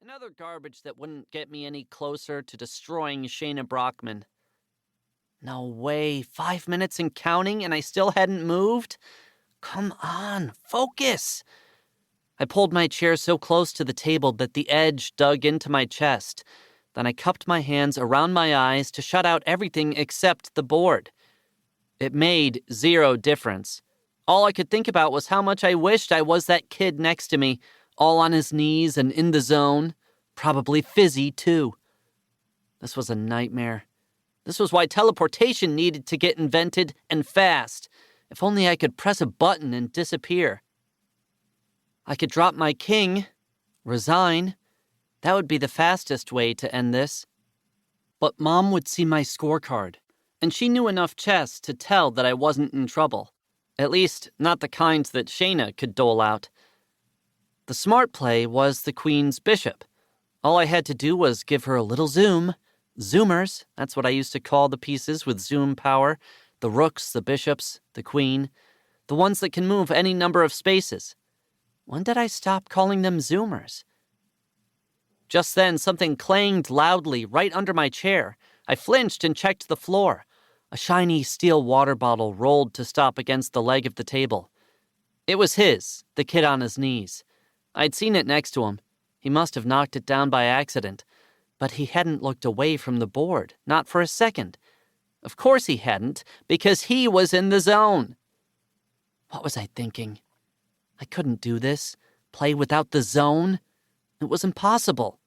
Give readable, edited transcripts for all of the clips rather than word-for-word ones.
Another garbage that wouldn't get me any closer to destroying Shayna Brockman. No way, 5 minutes and counting and I still hadn't moved? Come on, focus! I pulled my chair so close to the table that the edge dug into my chest. Then I cupped my hands around my eyes to shut out everything except the board. It made 0 difference. All I could think about was how much I wished I was that kid next to me, all on his knees and in the zone. Probably fizzy, too. This was a nightmare. This was why teleportation needed to get invented and fast. If only I could press a button and disappear. I could drop my king, resign. That would be the fastest way to end this. But Mom would see my scorecard, and she knew enough chess to tell that I wasn't in trouble. At least, not the kinds that Shayna could dole out. The smart play was the queen's bishop. All I had to do was give her a little zoom. Zoomers, that's what I used to call the pieces with zoom power. The rooks, the bishops, the queen. The ones that can move any number of spaces. When did I stop calling them zoomers? Just then, something clanged loudly right under my chair. I flinched and checked the floor. A shiny steel water bottle rolled to stop against the leg of the table. It was his, the kid on his knees. I'd seen it next to him. He must have knocked it down by accident. But he hadn't looked away from the board, not for a second. Of course he hadn't, because he was in the zone. What was I thinking? I couldn't do this, play without the zone. It was impossible.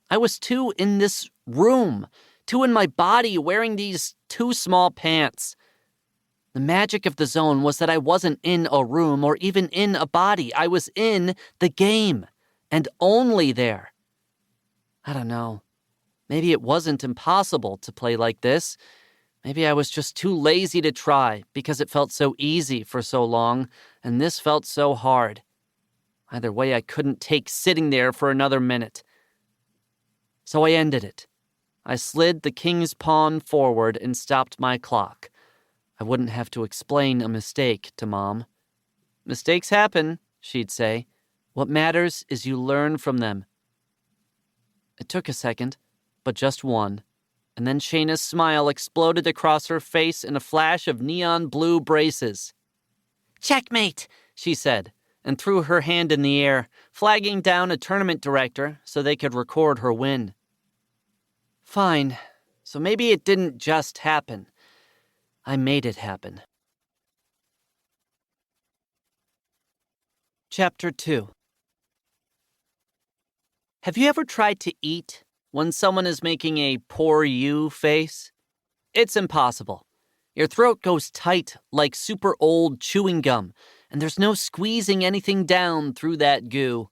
I was too in this room, too in my body wearing these too small pants. The magic of the zone was that I wasn't in a room or even in a body. I was in the game, and only there. I don't know. Maybe it wasn't impossible to play like this. Maybe I was just too lazy to try because it felt so easy for so long, and this felt so hard. Either way, I couldn't take sitting there for another minute. So I ended it. I slid the king's pawn forward and stopped my clock. I wouldn't have to explain a mistake to Mom. Mistakes happen, she'd say. What matters is you learn from them. It took a second, but just one. And then Shayna's smile exploded across her face in a flash of neon blue braces. "Checkmate," she said, and threw her hand in the air, flagging down a tournament director so they could record her win. Fine, so maybe it didn't just happen. I made it happen. Chapter 2. Have you ever tried to eat when someone is making a poor you face? It's impossible. Your throat goes tight like super old chewing gum, and there's no squeezing anything down through that goo.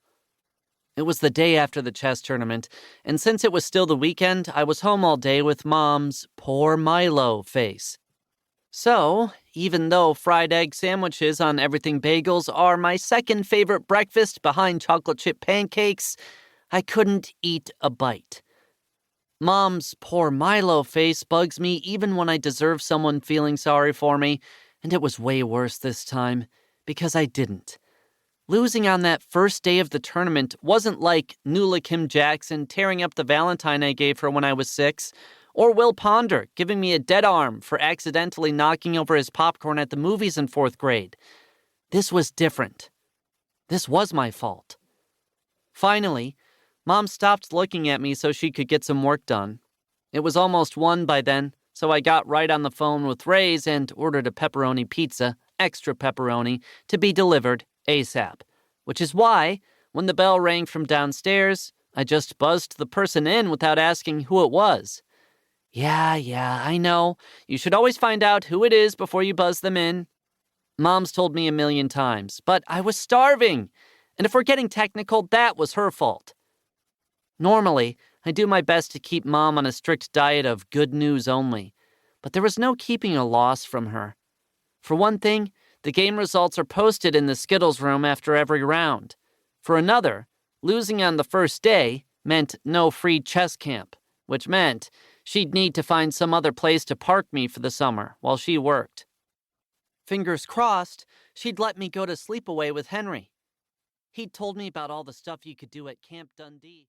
It was the day after the chess tournament, and since it was still the weekend, I was home all day with Mom's poor Milo face. So, even though fried egg sandwiches on everything bagels are my second favorite breakfast behind chocolate chip pancakes, I couldn't eat a bite. Mom's poor Milo face bugs me even when I deserve someone feeling sorry for me, and it was way worse this time, because I didn't. Losing on that first day of the tournament wasn't like Nuala Kim Jackson tearing up the Valentine I gave her when I was 6, or Will Ponder giving me a dead arm for accidentally knocking over his popcorn at the movies in 4th grade. This was different. This was my fault. Finally, Mom stopped looking at me so she could get some work done. It was almost 1 by then, so I got right on the phone with Ray's and ordered a pepperoni pizza, extra pepperoni, to be delivered ASAP. Which is why, when the bell rang from downstairs, I just buzzed the person in without asking who it was. Yeah, I know. You should always find out who it is before you buzz them in. Mom's told me 1,000,000 times, but I was starving. And if we're getting technical, that was her fault. Normally, I do my best to keep Mom on a strict diet of good news only, but there was no keeping a loss from her. For one thing, the game results are posted in the Skittles room after every round. For another, losing on the first day meant no free chess camp, which meant she'd need to find some other place to park me for the summer while she worked. Fingers crossed, she'd let me go to sleepaway with Henry. He'd told me about all the stuff you could do at Camp Dundee.